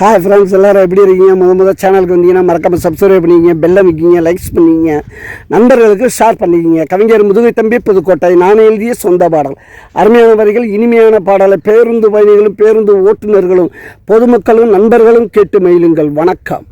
Hi friends, எல்லோரும் எப்படி இருக்கீங்க? முதல் சேனலுக்கு வந்தீங்கன்னா மறக்காமல் சப்ஸ்கிரைப் பண்ணிக்கிங்க, பெல்லை வைக்கிங்க, லைக்ஸ் பண்ணிக்கிங்க, நண்பர்களுக்கு ஷேர் பண்ணிக்கிங்க. கவிஞர் முதுகை தம்பி புதுக்கோட்டை. நான் எழுதிய சொந்த பாடல். அருமையான வரிகள், இனிமையான பாடலை பேருந்து பயணிகளும் பேருந்து ஓட்டுநர்களும் பொதுமக்களும் நண்பர்களும் கேட்டு மகிழுங்கள். வணக்கம்.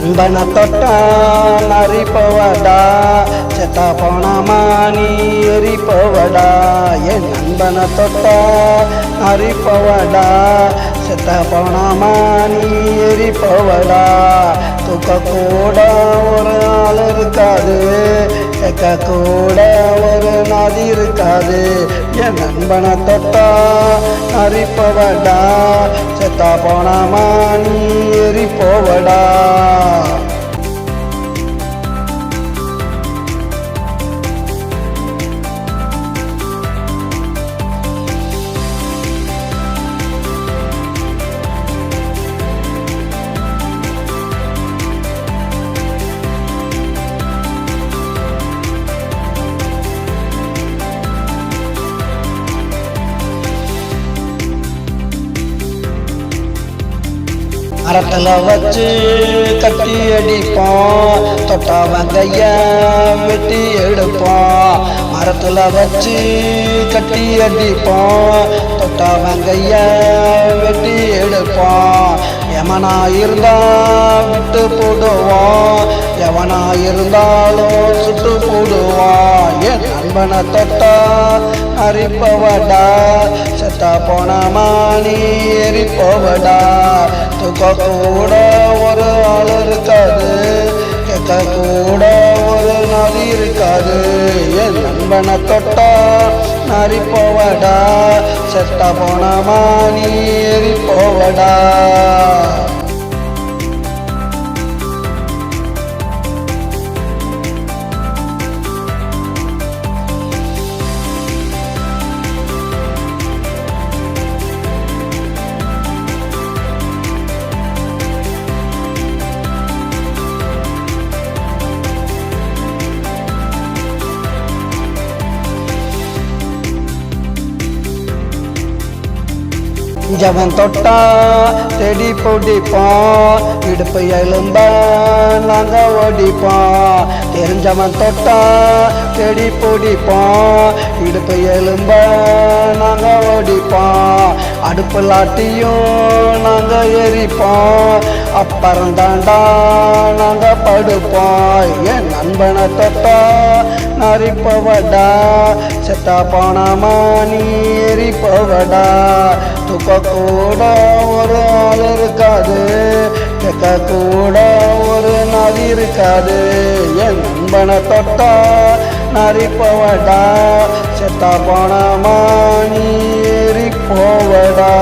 அன்பன தொட்டா நரிப்பவடா, செத்தா போனமானி எரிப்பவடா. என் அன்பன தொட்டா நரிப்பவடா, செத்தா போனமானி எரிப்பவடா. தூக்க கூட ஒரு ஆள் இருக்காது, கேட்க கூட ஒரு நாதி இருக்காது. என் நண்பனை தொட்டா நரிப்பவடா, செத்தா போனமானி எரிப்பவடா. மரத்தில் வச்சு கட்டி அடிப்போம், தொட்டா வங்கைய வெட்டி எடுப்போம். மரத்தில் வச்சு கட்டி அடிப்போம், தொட்டா வங்கைய வெட்டி எடுப்போம். எவனா இருந்தா விட்டு போடுவோம், எவனா இருந்தாலும் சுட்டு போடுவான். என் நண்பனை தொட்டா அரிப்பவடா, செத்தா போனமானி எரிப்பவடா. தூக்க கூட ஒரு ஆள் இருக்காது, கேட்க கூட ஒரு நாதி இருக்காது. என் நண்பனை தொட்டா நரிப்பவடா, செத்தா போனமானி எரிப்பவடா. ஜவன் தொட்டா தேடி போடிப்போம், இடுப்பு எலும்ப நாங்க ஓடிப்போம். தெரிஞ்சவன் தொட்டா தேடி போடிப்போம், இடுப்பு எலும்ப நாங்க ஓடிப்போம். அடுப்பு லாட்டியும் நாங்க எரிப்போம், அப்புறம் தாண்டா நாங்க படுப்போம். என் நண்பனை தொட்டா நரிப்பவடா, செத்தா போனமானி எரிப்பவடா. தூக்க கூட ஒரு ஆள் இருக்காது, கேட்க கூட ஒரு நாதி இருக்காது. என் நண்பனை தொட்டா நரிப்பவடா, செத்தா போனமானி எரிப்பவடா.